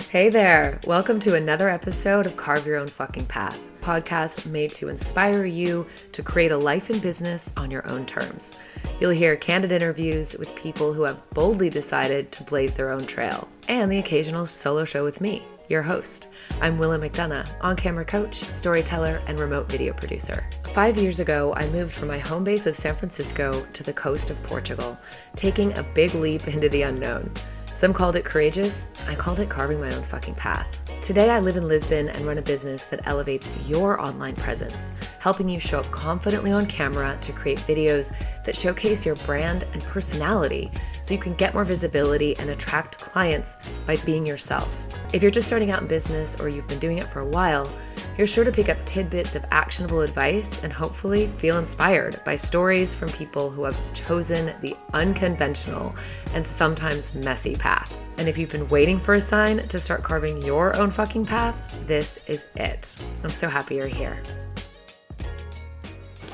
Hey there. Welcome to another episode of Carve Your Own Fucking Path, a podcast made to inspire you to create a life and business on your own terms. You'll hear candid interviews with people who have boldly decided to blaze their own trail, and the occasional solo show with me, your host. I'm Willa McDonough, on-camera coach, storyteller, and remote video producer. 5 years ago, I moved from my home base of San Francisco to the coast of Portugal, taking a big leap into the unknown. Some called it courageous. I called it carving my own fucking path. Today, I live in Lisbon and run a business that elevates your online presence, helping you show up confidently on camera to create videos that showcase your brand and personality so you can get more visibility and attract clients by being yourself. If you're just starting out in business or you've been doing it for a while, you're sure to pick up tidbits of actionable advice and hopefully feel inspired by stories from people who have chosen the unconventional and sometimes messy path. And if you've been waiting for a sign to start carving your own fucking path, this is it. I'm so happy you're here.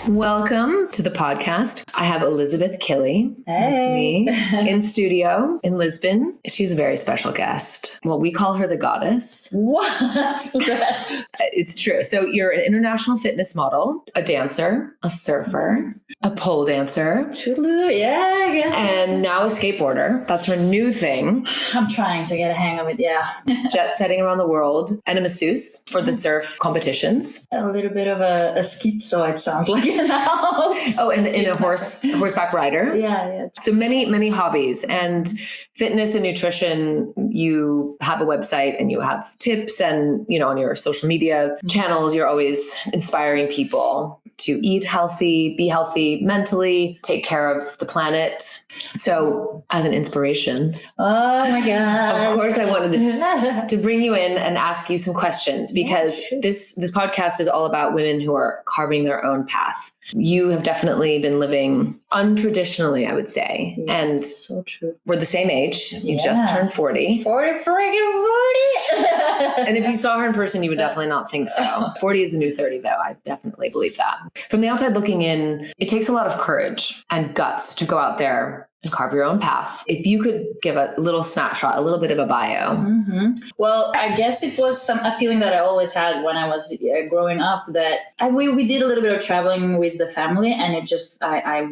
Welcome to the podcast. I have Elizabeth Killi with me in studio in Lisbon. She's a very special guest. Well, we call her the goddess. What? It's true. So you're an international fitness model, a dancer, a surfer, a pole dancer, Yeah. and now a skateboarder. That's her new thing. I'm trying to get a hang of it, yeah. Jet setting around the world, and a masseuse for the surf competitions. A little bit of a schizo, it sounds like. Oh, and a horseback rider. Yeah. So many hobbies, and fitness and nutrition. You have a website and you have tips, and on your social media channels, you're always inspiring people to eat healthy, be healthy mentally, take care of the planet. So as an inspiration, Oh my God. of course I wanted to bring you in and ask you some questions, because this podcast is all about women who are carving their own path. You have definitely been living untraditionally, I would say. Yes, and so true. we're the same age. You just turned 40. 40 freaking 40. And if you saw her in person, you would definitely not think so. 40 is the new 30, though. I definitely believe that. From the outside looking in, it takes a lot of courage and guts to go out there and carve your own path. If you could give a little snapshot, a little bit of a bio. Mm-hmm. Well, I guess it was a feeling that I always had when I was growing up, that we did a little bit of traveling with the family, and it just, I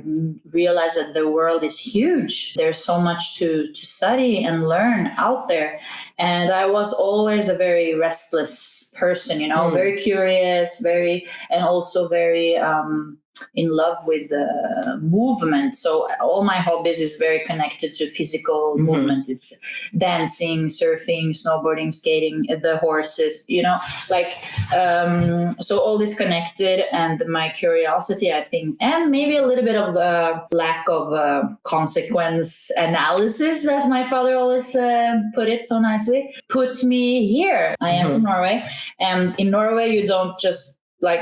realized that the world is huge. There's so much to study and learn out there. And I was always a very restless person, very curious, and also very, in love with the movement. So all my hobbies is very connected to physical movement. It's dancing, surfing, snowboarding, skating, the horses, so all this connected, and my curiosity, I think, and maybe a little bit of the lack of consequence analysis, as my father always put it so nicely, put me here. I am from Norway, and in Norway, you don't just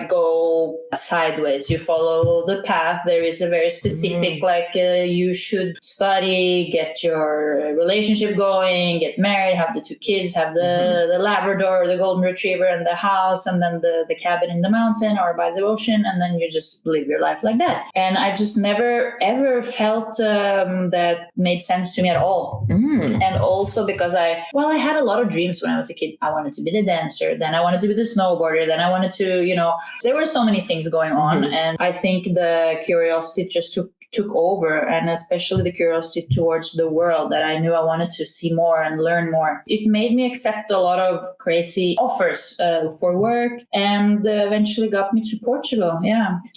go sideways. You follow the path. There is a very specific, you should study, get your relationship going, get married, have the 2 kids, have the Labrador, the Golden Retriever, and the house, and then the cabin in the mountain or by the ocean, and then you just live your life like that. And I just never, ever felt that made sense to me at all. And also because I had a lot of dreams when I was a kid. I wanted to be the dancer, then I wanted to be the snowboarder, then I wanted to, there were so many things going on. And I think the curiosity just took over, and especially the curiosity towards the world, that I knew I wanted to see more and learn more. It made me accept a lot of crazy offers for work, and eventually got me to Portugal,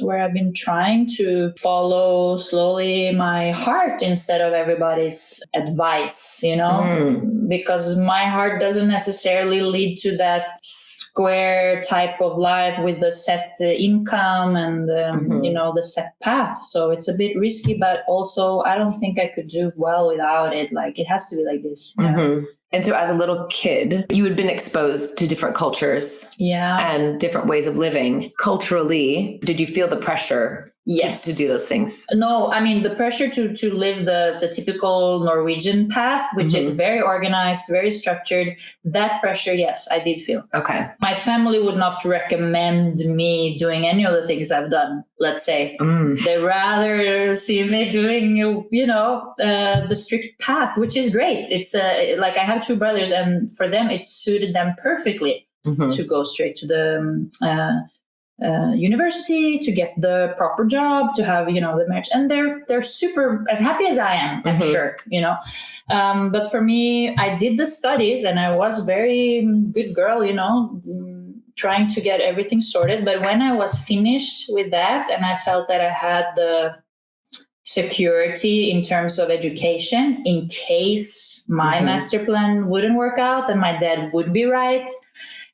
where I've been trying to follow slowly my heart instead of everybody's advice, because my heart doesn't necessarily lead to that square type of life with the set income and, the set path. So it's a bit risky, but also I don't think I could do well without it. It has to be like this. And so as a little kid, you had been exposed to different cultures and different ways of living. Culturally, did you feel the pressure Yes. to do those things? No, I mean, the pressure to live the typical Norwegian path, which is very organized, very structured, that pressure, yes, I did feel. Okay. My family would not recommend me doing any of the things I've done, let's say. They rather see me doing, the strict path, which is great. It's like I have two brothers, and for them, it suited them perfectly to go straight to the university, to get the proper job, to have, the marriage. And they're super as happy as I am, I'm sure, but for me, I did the studies and I was very good girl, trying to get everything sorted. But when I was finished with that and I felt that I had the security in terms of education in case my master plan wouldn't work out and my dad would be right,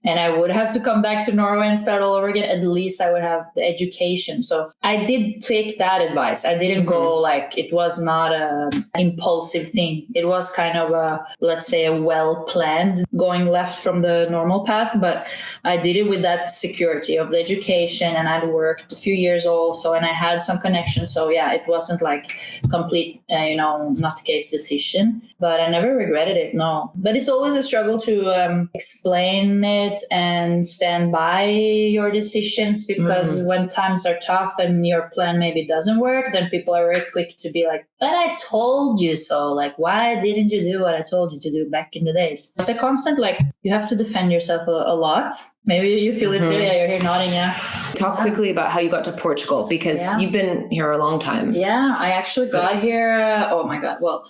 and I would have to come back to Norway and start all over again, at least I would have the education. So I did take that advice. I didn't go like, it was not an impulsive thing. It was kind of let's say a well-planned going left from the normal path, but I did it with that security of the education, and I'd worked a few years also, and I had some connections. So yeah, it wasn't like complete, nutcase decision, but I never regretted it. No, but it's always a struggle to explain it and stand by your decisions, because when times are tough and your plan maybe doesn't work, then people are very quick to be like, but I told you so. Like, why didn't you do what I told you to do back in the days? It's a constant, like, you have to defend yourself a lot. Maybe you feel it too. Yeah, you're here nodding. Yeah. Talk quickly about how you got to Portugal, because you've been here a long time. Yeah, I actually got here. Oh my God. Well,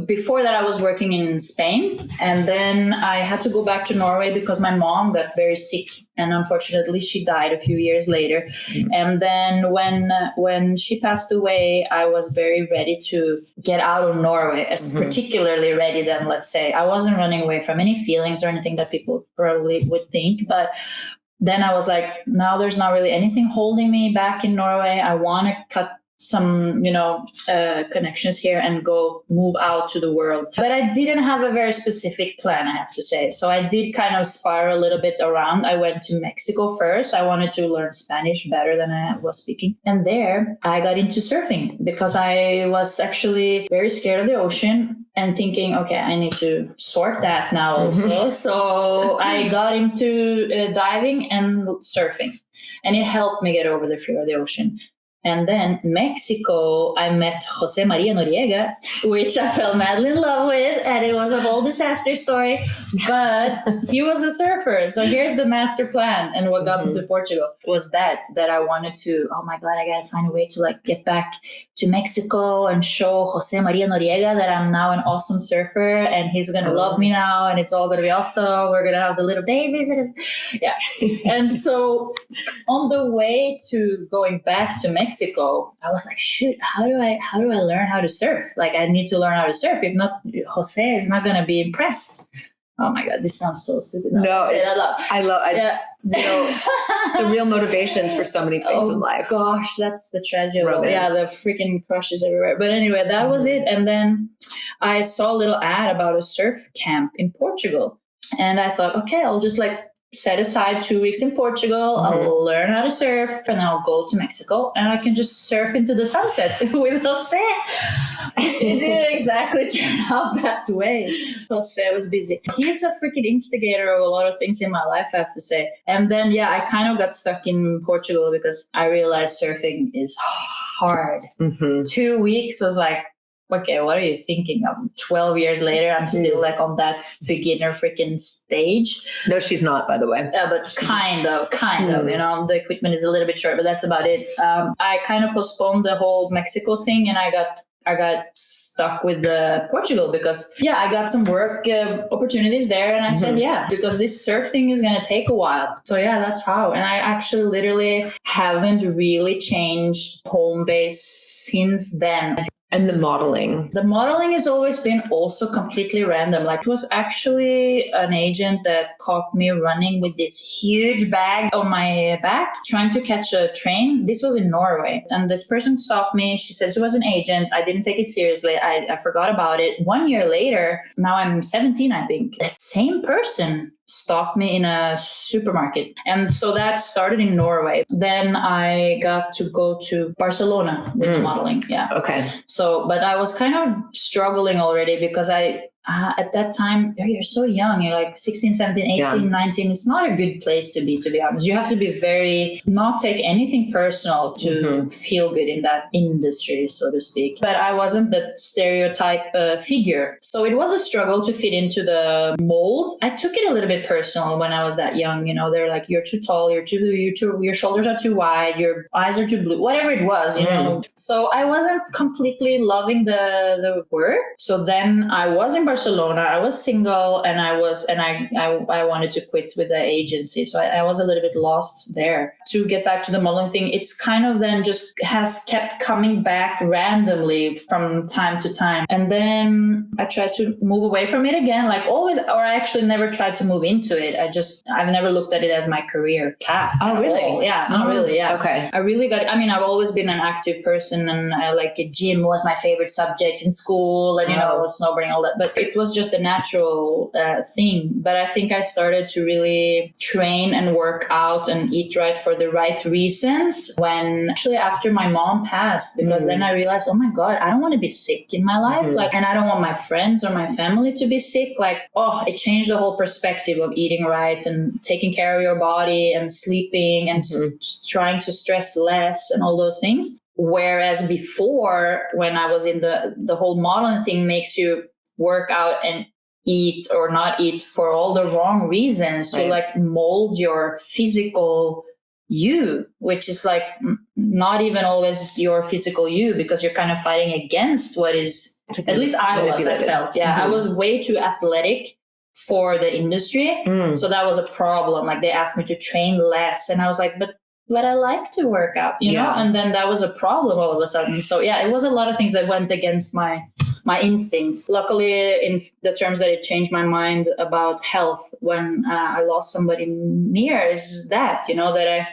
before that I was working in Spain, and then I had to go back to Norway because my mom got very sick. And unfortunately, she died a few years later. And then when she passed away, I was very ready to get out of Norway, as particularly ready then, let's say. I wasn't running away from any feelings or anything that people probably would think. But then I was like, now there's not really anything holding me back in Norway. I want to cut some, connections here and move out to the world. But I didn't have a very specific plan, I have to say. So I did kind of spiral a little bit around. I went to Mexico first. I wanted to learn Spanish better than I was speaking. And there I got into surfing because I was actually very scared of the ocean and thinking, okay, I need to sort that now also. So I got into diving and surfing, and it helped me get over the fear of the ocean. And then Mexico, I met Jose Maria Noriega, which I fell madly in love with, and it was a whole disaster story. But he was a surfer. So here's the master plan. And what got me to Portugal was that I wanted to, oh my God, I got to find a way to like get back to Mexico and show Jose Maria Noriega that I'm now an awesome surfer, and he's going to love me now, and it's all going to be awesome. We're going to have the little babies. Yeah. And so on the way to going back to Mexico, I was like, shoot, how do I learn how to surf? Like, I need to learn how to surf. If not, Jose is not going to be impressed. Oh my God, this sounds so stupid. No, I love it. The real motivations for so many things in life. Gosh, that's the tragedy. Yeah, the freaking crushes everywhere. But anyway, that was it. And then I saw a little ad about a surf camp in Portugal. And I thought, okay, I'll just like set aside 2 weeks in Portugal. I'll learn how to surf, and then I'll go to Mexico and I can just surf into the sunset with Jose. It didn't exactly turn out that way. Jose was busy. He's a freaking instigator of a lot of things in my life, I have to say. And then, I kind of got stuck in Portugal because I realized surfing is hard. 2 weeks was like, okay, what are you thinking of? 12 years later, I'm still like on that beginner freaking stage. No, she's not, by the way. But kind of, the equipment is a little bit short, but that's about it. I kind of postponed the whole Mexico thing, and I got stuck with Portugal because, I got some work opportunities there. And I said, because this surf thing is going to take a while. So that's how. And I actually literally haven't really changed home base since then. And the modeling. The modeling has always been also completely random. Like, it was actually an agent that caught me running with this huge bag on my back, trying to catch a train. This was in Norway. And this person stopped me. She said she was an agent. I didn't take it seriously. I forgot about it. 1 year later, now I'm 17, I think. The same person stopped me in a supermarket. And so that started in Norway. Then I got to go to Barcelona with modeling. Yeah. Okay. So, but I was kind of struggling already because at that time, you're so young. You're like 16, 17, 18, 19. It's not a good place to be honest. You have to be not take anything personal to feel good in that industry, so to speak. But I wasn't the stereotype figure. So it was a struggle to fit into the mold. I took it a little bit personal when I was that young. You know, they're like, you're too tall, your shoulders are too wide, your eyes are too blue, whatever it was, you know. So I wasn't completely loving the work. So then I was in Barcelona, I was single, and I wanted to quit with the agency. So I was a little bit lost there. To get back to the modeling thing, it's kind of then just has kept coming back randomly from time to time. And then I tried to move away from it again, like always, or I actually never tried to move into it. I've never looked at it as my career path. Oh, really? All. Yeah, not really. Yeah. Okay. I've always been an active person, and gym was my favorite subject in school, and, snowboarding, all that. But it was just a natural thing. But I think I started to really train and work out and eat right for the right reasons when actually after my mom passed, because then I realized, oh my God, I don't want to be sick in my life. And I don't want my friends or my family to be sick. It changed the whole perspective of eating right and taking care of your body and sleeping and trying to stress less and all those things. Whereas before, when I was in the whole modeling thing, makes you work out and eat or not eat for all the wrong reasons to mold your physical you, which is not even always your physical you, because you're kind of fighting against what is, at least I felt. Yeah, I was way too athletic for the industry. So that was a problem. They asked me to train less, and I was like, but I like to work out, you know? And then that was a problem all of a sudden. So yeah, it was a lot of things that went against my instincts. Luckily, in the terms that it changed my mind about health when I lost somebody near, is that, that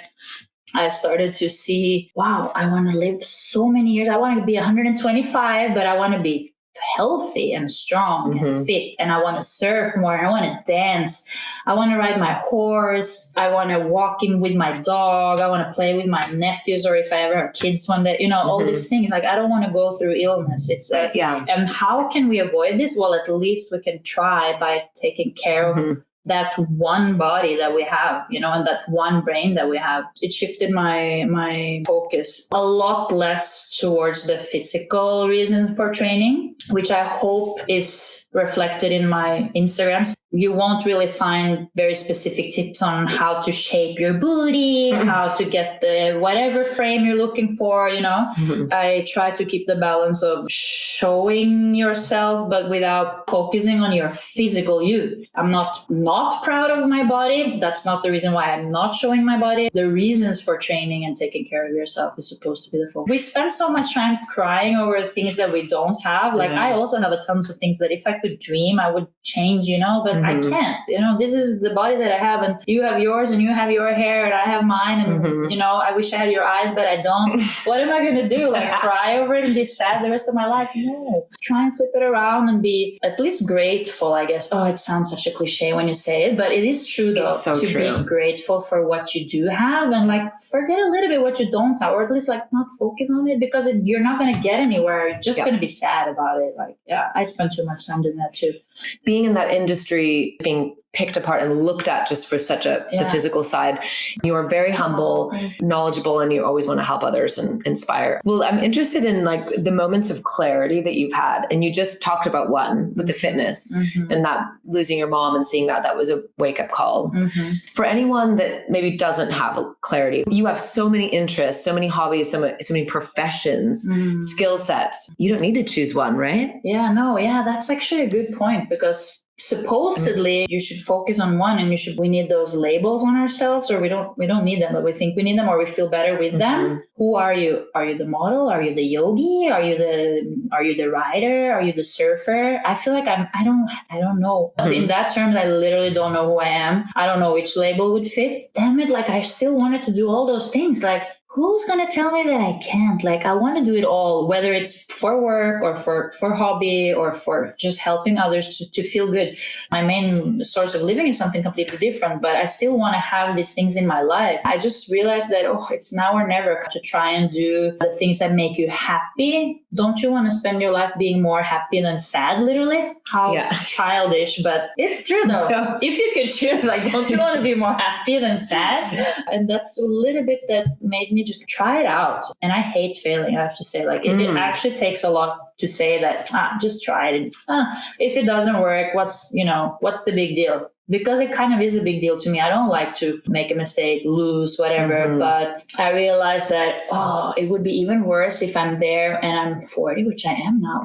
I started to see, wow, I want to live so many years. I want to be 125, but I want to be healthy and strong and fit, and I want to surf more, I want to dance, I want to ride my horse, I want to walk in with my dog, I want to play with my nephews, or if I ever have kids one day, all these things. I don't want to go through illness. It's and how can we avoid this? Well, at least we can try by taking care of that one body that we have, and that one brain that we have. It shifted my focus a lot less towards the physical reason for training, which I hope is reflected in my Instagrams. You won't really find very specific tips on how to shape your booty, how to get the whatever frame you're looking for, I try to keep the balance of showing yourself, but without focusing on your physical you. I'm not proud of my body. That's not the reason why I'm not showing my body. The reasons for training and taking care of yourself is supposed to be the focus. We spend so much time crying over things that we don't have. I also have a tons of things that if I could dream, I would change, but I can't. This is the body that I have, and you have yours, and you have your hair, and I have mine, and I wish I had your eyes, but I don't. What am I going to do? Cry over it and be sad the rest of my life? No. Try and flip it around and be at least grateful, I guess. Oh, it sounds such a cliche when you say it, but it is true though. Be grateful for what you do have, and forget a little bit what you don't have, or at least not focus on it, because you're not going to get anywhere. You're just going to be sad about it. I spent too much time doing that too. Being in that industry, being picked apart and looked at just for such the physical side, you are very humble, knowledgeable, and you always want to help others and inspire. Well, I'm interested in the moments of clarity that you've had, and you just talked about one with the fitness and that losing your mom and seeing that was a wake-up call. For anyone that maybe doesn't have clarity, you have so many interests, so many hobbies, so many professions, skill sets. You don't need to choose one, right? That's actually a good point, because supposedly you should focus on one, and we need those labels on ourselves, or we don't need them, but we think we need them, or we feel better with them. Who are you? Are you the model? Are you the yogi? Are you the rider? Are you the surfer? I feel like I don't know. In that terms, I literally don't know who I am. I don't know which label would fit. Damn it, I still wanted to do all those things. who's going to tell me that I can't? Like, I want to do it all, whether it's for work or for hobby or for just helping others to feel good. My main source of living is something completely different, but I still want to have these things in my life. I just realized that, it's now or never to try and do the things that make you happy. Don't you want to spend your life being more happy than sad, literally? How childish, but it's true though. Yeah. If you could choose, like, don't you want to be more happy than sad? And that's a little bit that made me just try it out. And I hate failing, I have to say. Like, it actually takes a lot to say that, just try it. If it doesn't work, what's the big deal? Because it kind of is a big deal to me. I don't like to make a mistake, lose, whatever. But I realized that, it would be even worse if I'm there and I'm 40, which I am now.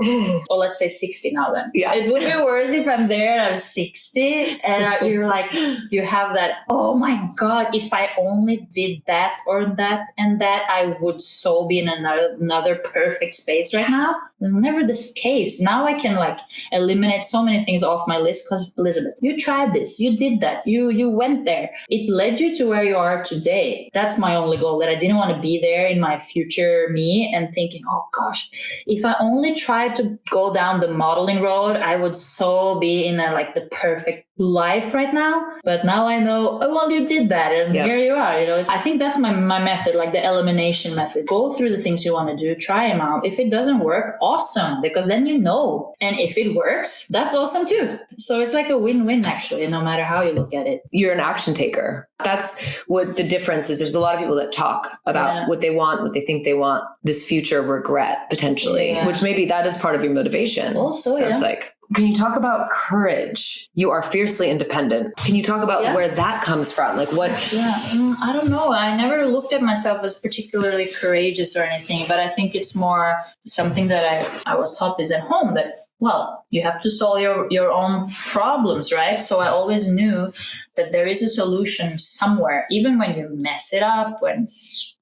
Or let's say 60 now then. Yeah. It would be worse if I'm there and I'm 60 and you're like, you have that, oh my God, if I only did that or that and that, I would so be in another perfect space right now. It was never this case. Now I can like eliminate so many things off my list because, Elizabeth, you tried this, you did that, you went there. It led you to where you are today. That's my only goal, that I didn't want to be there in my future me and thinking, oh gosh, if I only tried to go down the modeling road, I would so be in the perfect life right now. But now I know, well, you did that and here you are. I think that's my method, like the elimination method. Go through the things you want to do, try them out. If it doesn't work, awesome, because then you know. And if it works, that's awesome too. So it's like a win-win actually, no matter how you look at it. You're an action taker. That's what the difference is. There's a lot of people that talk about what they want, what they think they want, this future regret potentially, which maybe that is part of your motivation. Also, sounds like. Can you talk about courage? You are fiercely independent. Can you talk about where that comes from? Like what? Yeah, I don't know. I never looked at myself as particularly courageous or anything, but I think it's more something that I was taught this at home, that, well, you have to solve your own problems, right? So I always knew that there is a solution somewhere, even when you mess it up, when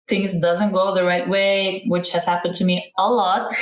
things doesn't go the right way, which has happened to me a lot.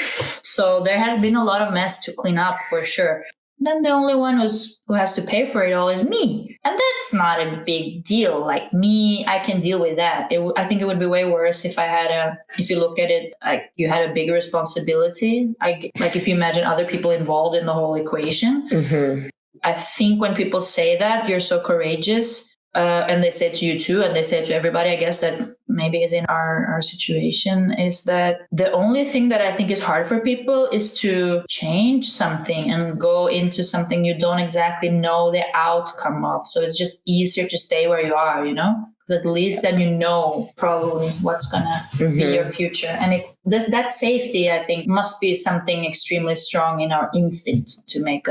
So there has been a lot of mess to clean up for sure. Then the only one who has to pay for it all is me. And that's not a big deal. Like me, I can deal with that. I think it would be way worse if if you look at it, like you had a bigger responsibility. Like if you imagine other people involved in the whole equation. Mm-hmm. I think when people say that, you're so courageous, and they say to you too, and they say to everybody, I guess, that maybe is in our situation, is that the only thing that I think is hard for people is to change something and go into something you don't exactly know the outcome of. So it's just easier to stay where you are, because at least then you know probably what's going to be your future. And that safety, I think, must be something extremely strong in our instinct to make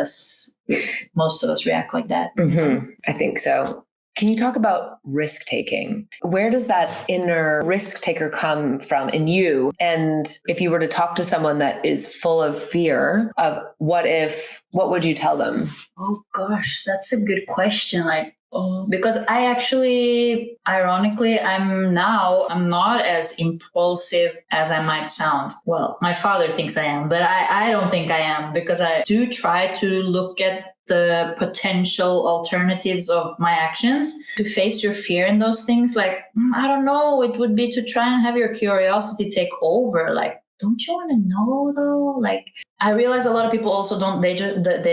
most of us react like that. Mm-hmm. I think so. Can you talk about risk taking? Where does that inner risk taker come from in you? And if you were to talk to someone that is full of fear of what would you tell them? Oh gosh, that's a good question. Because I actually, ironically, I'm not as impulsive as I might sound. Well, my father thinks I am, but I don't think I am, because I do try to look at the potential alternatives of my actions, to face your fear in those things. Like, I don't know, it would be to try and have your curiosity take over. Like, don't you want to know though? Like, I realize a lot of people also they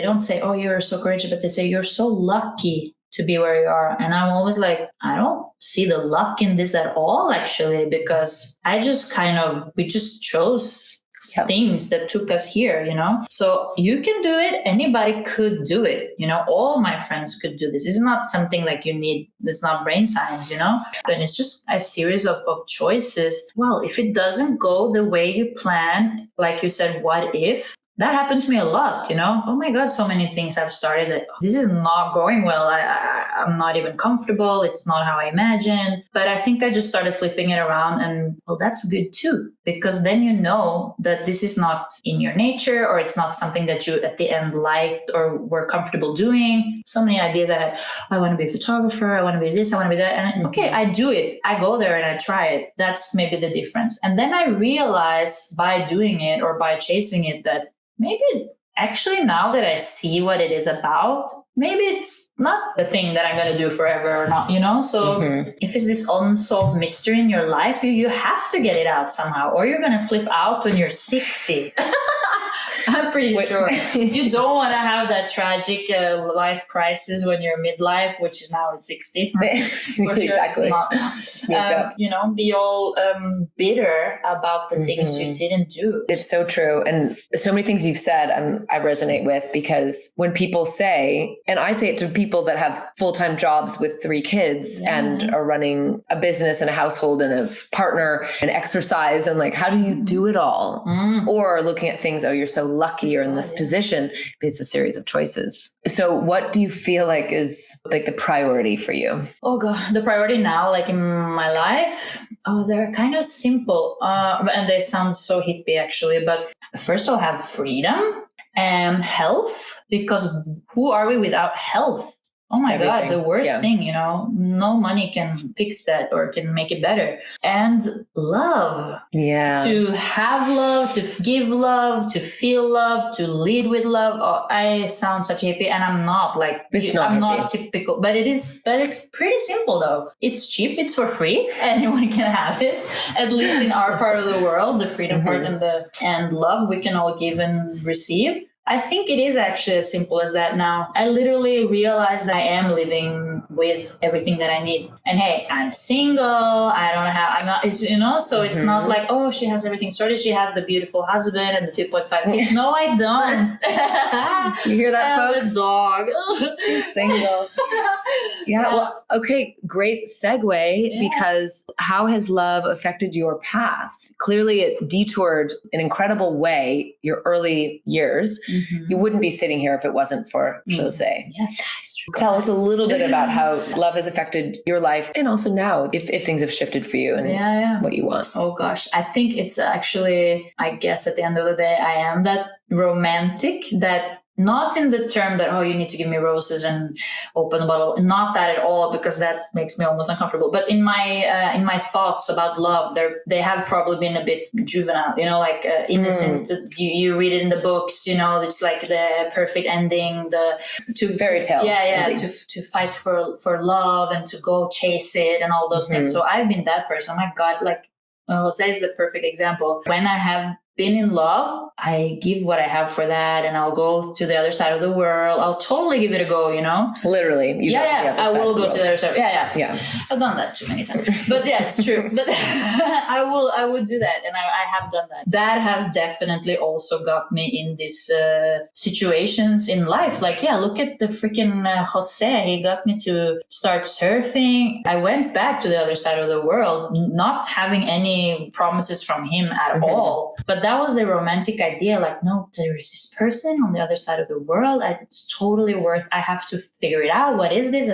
don't say, oh, you're so courageous, but they say you're so lucky to be where you are. And I'm always like, I don't see the luck in this at all, actually, because we just chose things that took us here, So you can do it. Anybody could do it. All my friends could do this. It's not something like you need. It's not brain science, Then it's just a series of choices. Well, if it doesn't go the way you plan, like you said, what if? That happened to me a lot, Oh my God, so many things I've started that this is not going well. I'm not even comfortable. It's not how I imagined. But I think I just started flipping it around, and well, that's good too, because then you know that this is not in your nature, or it's not something that you at the end liked or were comfortable doing. So many ideas I had. I want to be a photographer. I want to be this. I want to be that. And okay, I do it. I go there and I try it. That's maybe the difference. And then I realize by doing it or by chasing it that maybe actually, now that I see what it is about, maybe it's not the thing that I'm going to do forever or not, So if it's this unsolved mystery in your life, you have to get it out somehow, or you're going to flip out when you're 60. I'm pretty sure. You don't want to have that tragic life crisis when you're midlife, which is now 60. For sure, Exactly. it's not. Be all bitter about the things you didn't do. It's so true. And so many things you've said I resonate with, because when people say, and I say it to people that have full-time jobs with 3 kids and are running a business and a household and a partner and exercise, and like, how do you do it all? Or looking at things, oh, you're so lucky you're in this position. It's a series of choices. So what do you feel like is like the priority for you? Oh God, the priority now, like in my life, they're kind of simple. And they sound so hippie actually, but first I'll have freedom and health, because who are we without health? Oh my God, the worst thing, no money can fix that or can make it better. And love. Yeah. To have love, to give love, to feel love, to lead with love. Oh, I sound such a hippie, and I'm not I'm not typical, but it's pretty simple though. It's cheap, it's for free, anyone can have it. At least in our part of the world, the freedom part and love we can all give and receive. I think it is actually as simple as that now. I literally realized that I am living with everything that I need. And hey, I'm single. I'm not, so it's not like, oh, she has everything sorted. She has the beautiful husband and the 2.5 kids. No, I don't. You hear that, folks? The dog. She's single. Yeah. Well, okay. Great segue, because how has love affected your path? Clearly it detoured in an incredible way your early years. You wouldn't be sitting here if it wasn't for Jose. Yeah, that's true. Tell us a little bit about how love has affected your life, and also now if things have shifted for you and what you want. Oh gosh, I think it's actually, I guess at the end of the day, I am that romantic that, not in the term that, oh, you need to give me roses and open the bottle. Not that at all, because that makes me almost uncomfortable. But in my thoughts about love, they have probably been a bit juvenile, innocent. You read it in the books, it's like the perfect ending, fairy tale. To fight for love and to go chase it and all those things. So I've been that person. Oh my God, Jose is the perfect example. When I have been in love, I give what I have for that, and I'll go to the other side of the world. I'll totally give it a go, Literally. I will go to the other side. Yeah. I've done that too many times. But yeah, it's true. But I would do that, and I have done that. That has definitely also got me in these situations in life. Look at the freaking Jose. He got me to start surfing. I went back to the other side of the world, not having any promises from him at all. But that was the romantic idea. No, there is this person on the other side of the world. It's totally I have to figure it out. What is this?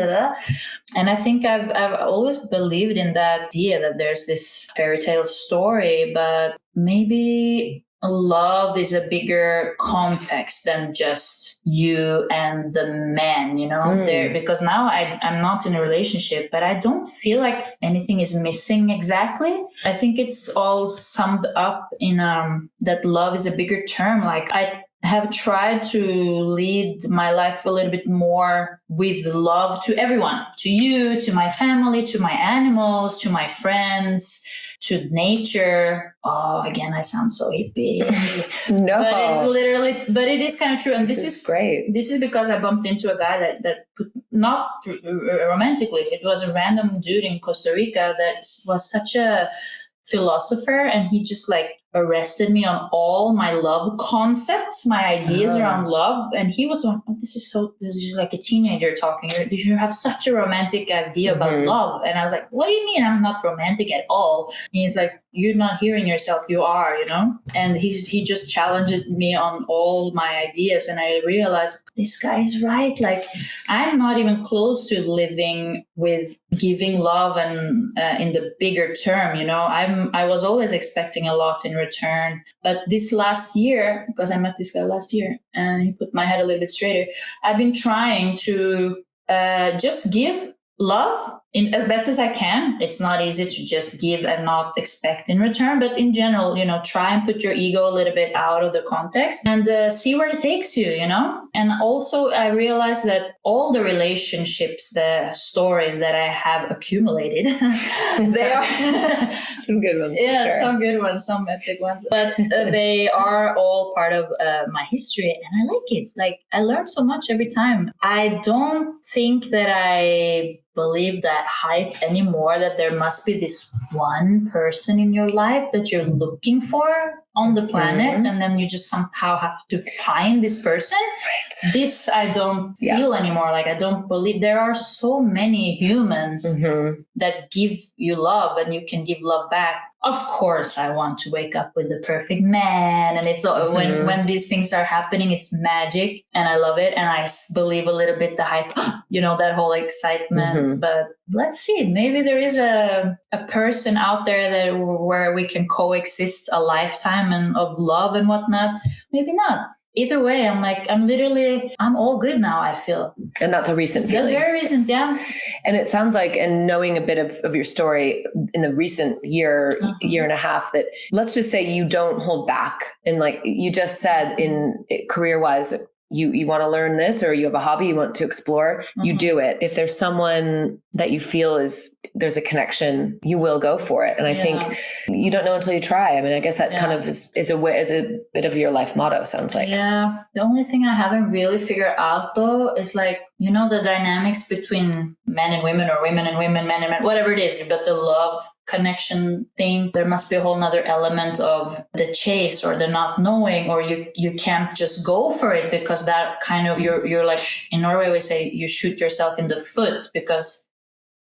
And I think I've always believed in that idea that there's this fairy tale story, but maybe love is a bigger context than just you and the man, there, because now I'm not in a relationship, but I don't feel like anything is missing exactly. I think it's all summed up in that love is a bigger term. I have tried to lead my life a little bit more with love to everyone, to you, to my family, to my animals, to my friends, to nature. Oh, again, I sound so hippie. No. But it is kind of true. And this is great. This is because I bumped into a guy that put, not romantically, it was a random dude in Costa Rica that was such a philosopher, and he just arrested me on all my love concepts, my ideas around love. And he was like, this is like a teenager talking. You have such a romantic idea about love. And I was like, what do you mean I'm not romantic at all? And he's like, you're not hearing yourself. You are, And he just challenged me on all my ideas. And I realized this guy is right. I'm not even close to living with giving love and in the bigger term, I was always expecting a lot in return. But this last year, because I met this guy last year and he put my head a little bit straighter, I've been trying to just give love as best as I can. It's not easy to just give and not expect in return, but in general, try and put your ego a little bit out of the context and see where it takes you, And also I realized that all the relationships, the stories that I have accumulated, they are some good ones. Yeah, for sure. some good ones, some epic ones, but they are all part of my history, and I like it. Like, I learn so much every time. I don't think that I believe that hype anymore, that there must be this one person in your life that you're looking for on the planet, and then you just somehow have to find this person. Right. This I don't feel anymore. Like, I don't believe there are so many humans that give you love, and you can give love back. Of course, I want to wake up with the perfect man, and it's when these things are happening, it's magic, and I love it, and I believe a little bit the hype, that whole excitement. But let's see, maybe there is a person out there where we can coexist a lifetime and of love and whatnot. Maybe not. Either way, I'm all good now, I feel. And that's a recent feeling. That's very recent, yeah. And it sounds like, and knowing a bit of your story in the recent year and a half, that let's just say you don't hold back. And like you just said, in career-wise, you want to learn this, or you have a hobby you want to explore, you do it. If there's someone that you feel there's a connection, you will go for it. And I think you don't know until you try. I mean, I guess that kind of is a bit of your life motto, sounds like. Yeah. The only thing I haven't really figured out though is like, the dynamics between men and women, or women and women, men and men, whatever it is, but the love connection thing, there must be a whole nother element of the chase or the not knowing, or you can't just go for it, because that kind of, you're like, in Norway we say you shoot yourself in the foot, because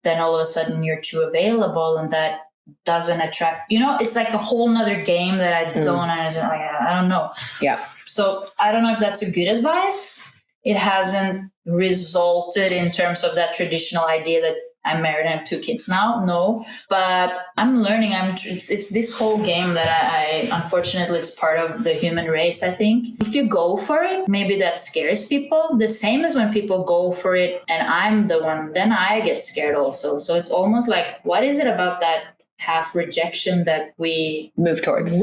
then all of a sudden you're too available, and that doesn't attract, it's like a whole nother game that I don't understand. Like, I don't know. Yeah. So I don't know if that's a good advice. It hasn't resulted in terms of that traditional idea that I'm married and have 2 kids now. No, but I'm learning. It's this whole game that I unfortunately, it's part of the human race. I think if you go for it, maybe that scares people. The same as when people go for it and I'm the one, then I get scared also. So it's almost like, what is it about that half rejection that we move towards?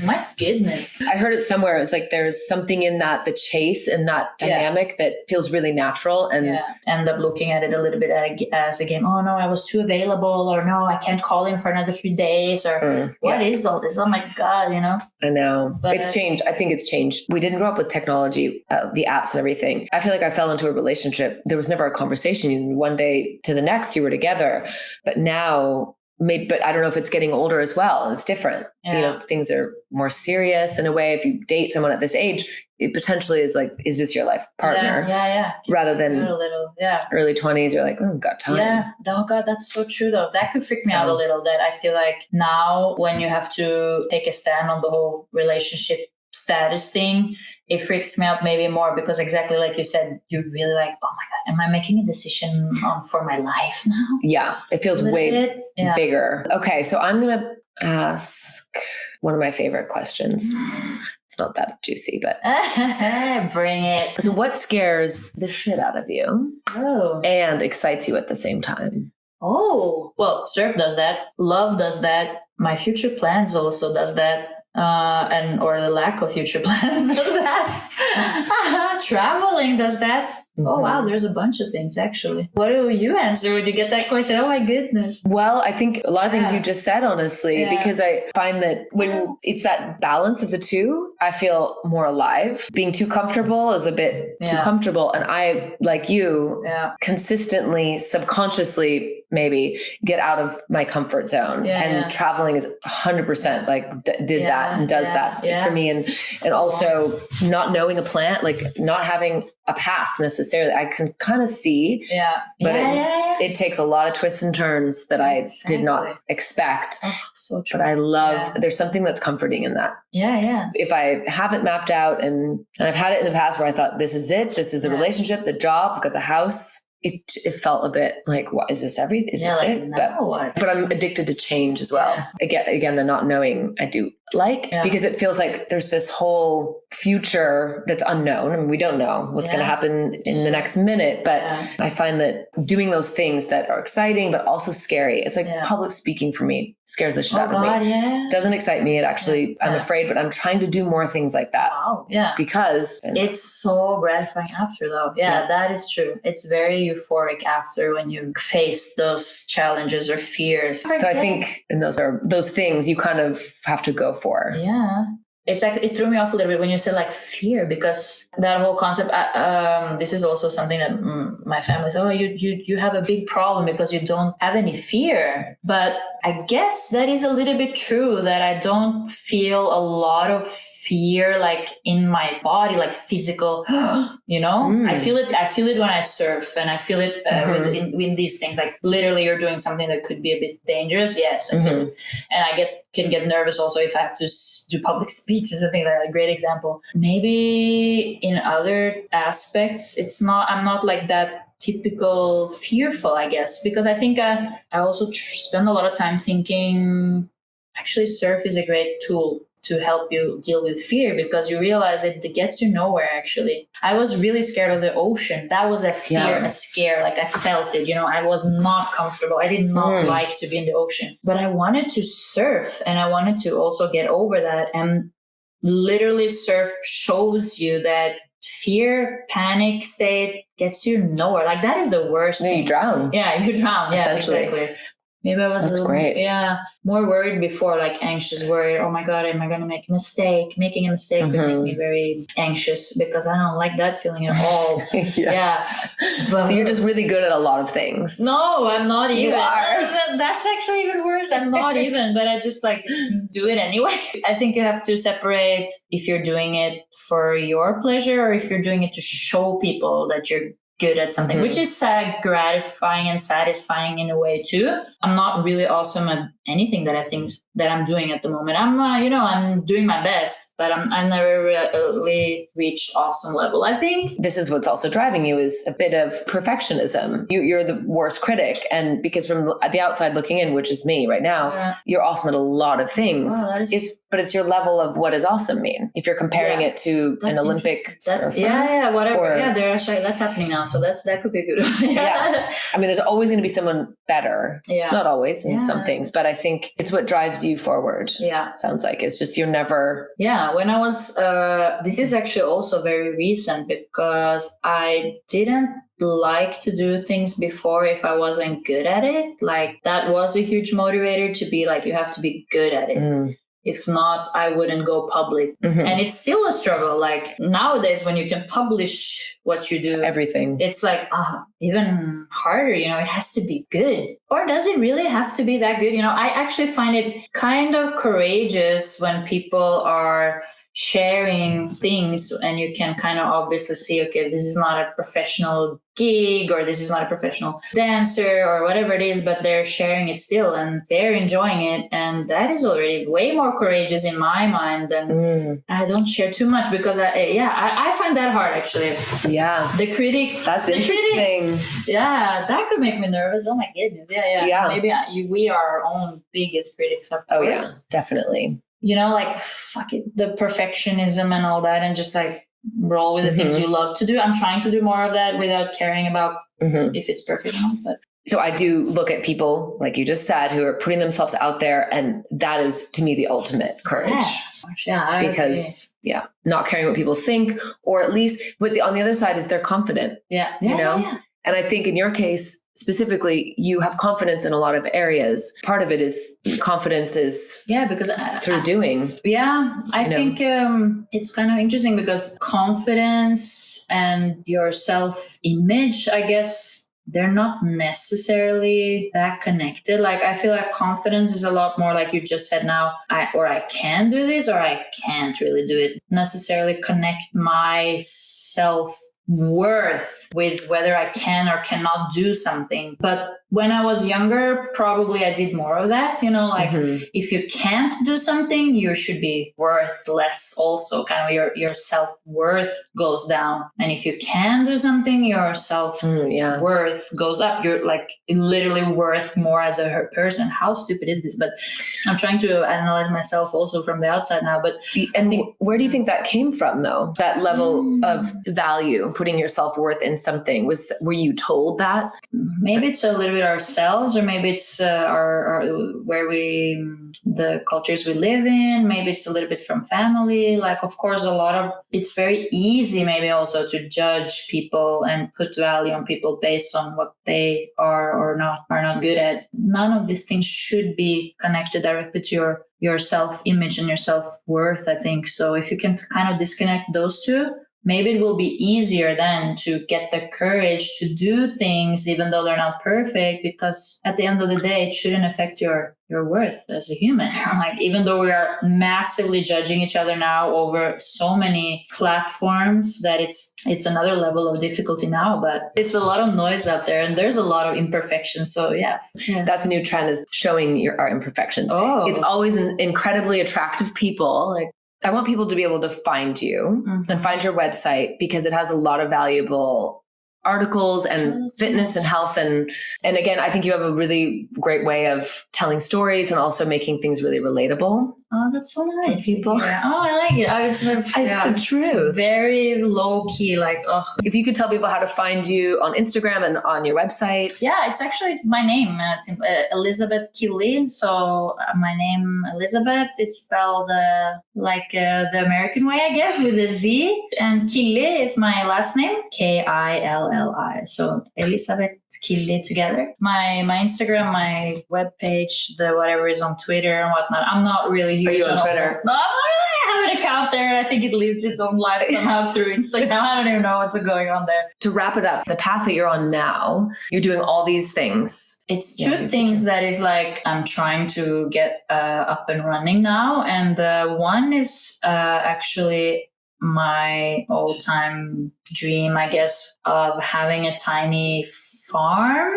My goodness. I heard it somewhere. It's like there's something in that, the chase and that dynamic that feels really natural, and end up looking at it a little bit as a game. Oh no, I was too available, or no, I can't call him for another 3 days, or what is all this? Oh my God, I know. But it's changed. I think it's changed. We didn't grow up with technology, the apps and everything. I feel like I fell into a relationship. There was never a conversation. One day to the next you were together, but now but I don't know if it's getting older as well. It's different. Things are more serious in a way. If you date someone at this age, it potentially is like, is this your life partner? Yeah. Rather than a little, early 20s, you're like, oh, got time. Yeah. Oh God, that's so true though. That could freak me out a little, that I feel like now when you have to take a stand on the whole relationship status thing, it freaks me out maybe more, because exactly like you said, you're really like, oh my God, am I making a decision for my life now? Yeah, it feels way bigger. Okay, so I'm going to ask one of my favorite questions. It's not that juicy, but bring it. So what scares the shit out of you and excites you at the same time? Oh, well, surf does that. Love does that. My future plans also does that. Or the lack of future plans does that. Traveling does that. Oh wow, there's a bunch of things actually. What do you answer when you get that question? Oh my goodness. Well, I think a lot of things you just said, honestly, because I find that when it's that balance of the two, I feel more alive. Being too comfortable is a bit too comfortable. And I, like you, consistently, subconsciously, maybe get out of my comfort zone. And traveling is 100% like did that and does that for me. And also not knowing a plan, like not having a path necessarily. I can kind of see, but it takes a lot of twists and turns that I did not expect. Oh, so true. But I love, there's something that's comforting in that. If I haven't mapped out, and I've had it in the past where I thought, this is it, this is the relationship, the job, I've got the house. It felt a bit like, what is this everything? Is this it? But I'm addicted to change as well. Again, the not knowing, I do like, because it feels like there's this whole future that's unknown. I mean, we don't know what's going to happen in the next minute, but I find that doing those things that are exciting, but also scary. It's like public speaking for me scares the shit out of me. Doesn't excite me. It actually, I'm afraid, but I'm trying to do more things like that. Wow. Yeah. Because it's so gratifying after though. Yeah, that is true. It's very euphoric after when you face those challenges or fears. So I think, and those things you kind of have to go for. Yeah. It's like, it threw me off a little bit when you said like fear, because that whole concept, this is also something that my family says, oh, you have a big problem because you don't have any fear. But I guess that is a little bit true, that I don't feel a lot of fear like in my body, like physical, you know, I feel it when I surf, and I feel it in these things, like literally you're doing something that could be a bit dangerous. Yes. I feel it. And I can get nervous also if I have to do public speeches. I think that's a great example. Maybe in other aspects, I'm not like that typical fearful, I guess, because I think I also spend a lot of time thinking, actually surf is a great tool to help you deal with fear, because you realize it gets you nowhere. Actually, I was really scared of the ocean. That was a fear, a scare. Like I felt it, you know, I was not comfortable. I did not like to be in the ocean, but I wanted to surf, and I wanted to also get over that. And literally surf shows you that fear, panic state gets you nowhere. Like that is the worst thing. You drown. Yeah, you drown. Yeah, exactly. Maybe I was more worried before, like anxious, worried. Oh my God, am I going to make a mistake? Making a mistake would make me very anxious, because I don't like that feeling at all. But, so you're just really good at a lot of things. No, I'm not even. You are. That's actually even worse. I'm not even, but I just like do it anyway. I think you have to separate if you're doing it for your pleasure or if you're doing it to show people that you're good at something, which is gratifying and satisfying in a way too. I'm not really awesome at anything that I think that I'm doing at the moment. I'm, I'm doing my best, but I've never really reached awesome level. I think this is what's also driving you, is a bit of perfectionism. You're the worst critic, and because from the outside looking in, which is me right now, you're awesome at a lot of things. Wow, but it's your level of what does awesome mean. If you're comparing it to an Olympic surfer, whatever. They're actually, that's happening now. So that could be good. I mean, there's always going to be someone better. Not always in some things, but I think it's what drives you forward. Sounds like it's just, you're never. When I was, this is actually also very recent, because I didn't like to do things before if I wasn't good at it. Like that was a huge motivator to be like, you have to be good at it. If not, I wouldn't go public. And it's still a struggle. Like nowadays, when you can publish what you do, everything, it's like even harder, it has to be good. Or does it really have to be that good? I actually find it kind of courageous when people are sharing things and you can kind of obviously see, okay, this is not a professional gig or this is not a professional dancer or whatever it is, but they're sharing it still and they're enjoying it. And that is already way more courageous in my mind than I don't share too much, because I find that hard actually. The critic. That's interesting. Critics, that could make me nervous. Oh my goodness. Maybe we are our own biggest critics, of course. Definitely. Like fuck it, the perfectionism and all that, and just like roll with the things you love to do. I'm trying to do more of that without caring about if it's perfect or not. But so I do look at people, like you just said, who are putting themselves out there, and that is to me the ultimate courage. Because not caring what people think, or at least on the other side is they're confident. And I think in your case specifically, you have confidence in a lot of areas. Part of it is confidence is because through doing. I think it's kind of interesting because confidence and your self-image, I guess, they're not necessarily that connected. Like I feel like confidence is a lot more like you just said now, I can do this or I can't really do it. Necessarily connect my self worth with whether I can or cannot do something. But when I was younger, probably I did more of that, like if you can't do something, you should be worth less also. Kind of your self-worth goes down. And if you can do something, your self-worth goes up. You're like literally worth more as a person. How stupid is this? But I'm trying to analyze myself also from the outside now. But where do you think that came from though? That level of value, putting your self-worth in something, were you told that? Maybe it's a little bit ourselves, or maybe it's our the cultures we live in. Maybe it's a little bit from family. Like, of course, it's very easy maybe also to judge people and put value on people based on what they are or not good at. None of these things should be connected directly to your self-image and your self-worth, I think. So if you can kind of disconnect those two, maybe it will be easier then to get the courage to do things even though they're not perfect, because at the end of the day, it shouldn't affect your worth as a human. Like, even though we are massively judging each other now over so many platforms, that it's another level of difficulty now, but it's a lot of noise out there and there's a lot of imperfections. So yeah. That's a new trend, is showing our imperfections. It's always incredibly attractive people. Like, I want people to be able to find you and find your website, because it has a lot of valuable articles and fitness and health. And again, I think you have a really great way of telling stories and also making things really relatable. Oh, that's so nice. For people. Yeah. Oh, I like it. It's the truth. Very low key. Like, if you could tell people how to find you on Instagram and on your website. Yeah, it's actually my name. It's Elizabeth Killi. So my name, Elizabeth, is spelled like the American way, I guess, with a Z. And Killi is my last name, Killi. So Elizabeth Killi together. My Instagram, my webpage, the whatever is on Twitter and whatnot. I'm not really. Are you on Twitter? No, I have an account there. I think it lives its own life somehow through Instagram. I don't even know what's going on there. To wrap it up, the path that you're on now, you're doing all these things. It's two things that is like I'm trying to get up and running now. And one is actually my all-time dream, I guess, of having a tiny farm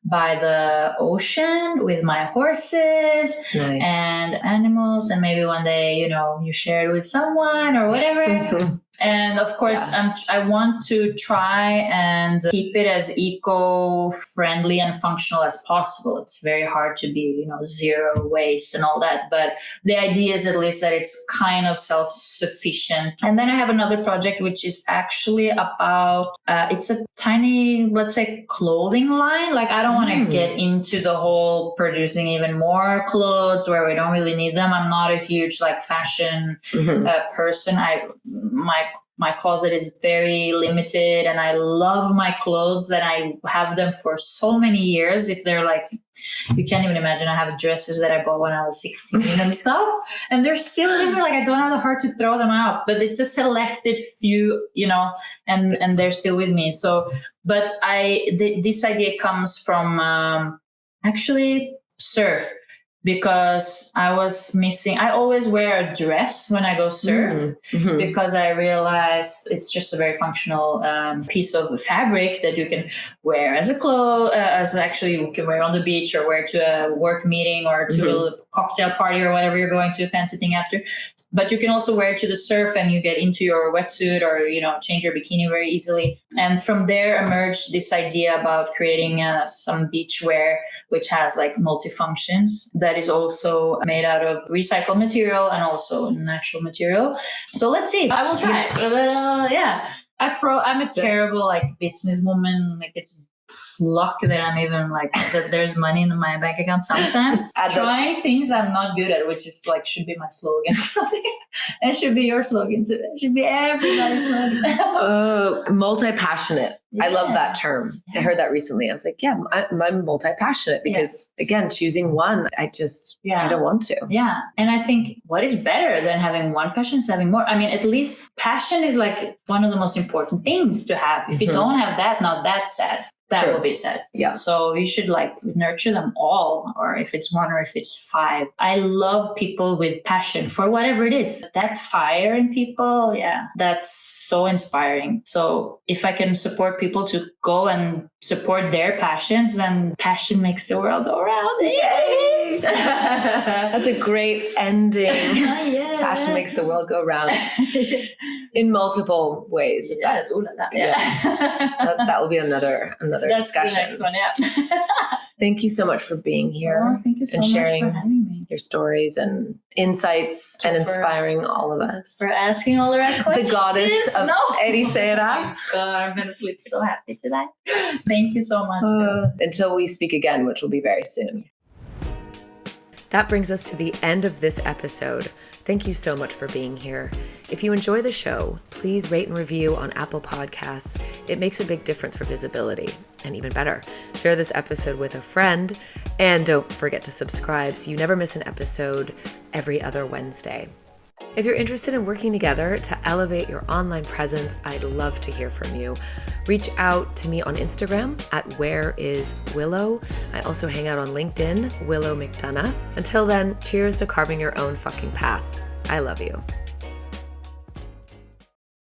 by the ocean with my horses and animals, and maybe one day, you share it with someone or whatever. And of course, I want to try and keep it as eco-friendly and functional as possible. It's very hard to be, zero waste and all that. But the idea is at least that it's kind of self-sufficient. And then I have another project, which is actually about, it's a tiny, let's say, clothing line. Like, I don't want to get into the whole producing even more clothes where we don't really need them. I'm not a huge fashion person. My closet is very limited, and I love my clothes that I have them for so many years. If they're you can't even imagine. I have dresses that I bought when I was 16 and stuff, and they're still living. I don't have the heart to throw them out, but it's a selected few, and they're still with me. So, but this idea comes from actually surf. Because I was missing, I always wear a dress when I go surf because I realized it's just a very functional piece of fabric that you can wear as actually you can wear on the beach or wear to a work meeting or to a cocktail party or whatever you're going to, a fancy thing after. But you can also wear it to the surf and you get into your wetsuit or, change your bikini very easily. And from there emerged this idea about creating some beachwear, which has multifunctions that is also made out of recycled material and also natural material. So let's see. I will try it. I'm a terrible businesswoman. It's luck that I'm even that there's money in my bank account sometimes. Trying things I'm not good at, which is should be my slogan or something. It should be your slogan too. It should be everybody's slogan. Multi-passionate. Yeah. I love that term. I heard that recently. I was I'm multi-passionate because again, choosing one, I don't want to. Yeah. And I think what is better than having one passion is having more. I mean, at least passion is one of the most important things to have. If you don't have that, now that's sad. that True. will be said. Yeah. So you should like nurture them all, or if it's one or if it's five. I love people with passion for whatever it is. That fire in people, yeah, that's so inspiring. So if I can support people to go and support their passions, then passion makes the world go round. Yay! That's a great ending. Yeah. Passion makes the world go round in multiple ways. Yes, yeah. That will be another That's discussion. the next one, yeah. Thank you so much for being here Oh, thank you so and much sharing for having me. your stories and insights and inspiring all of us. For asking all the right questions. The goddess of Ericeira. God, I'm going to sleep so happy tonight. Thank you so much. Until we speak again, which will be very soon. That brings us to the end of this episode. Thank you so much for being here. If you enjoy the show, please rate and review on Apple Podcasts. It makes a big difference for visibility. And even better, share this episode with a friend. And don't forget to subscribe so you never miss an episode every other Wednesday. If you're interested in working together to elevate your online presence, I'd love to hear from you. Reach out to me on Instagram at whereiswillow. I also hang out on LinkedIn, Willow McDonough. Until then, cheers to carving your own fucking path. I love you.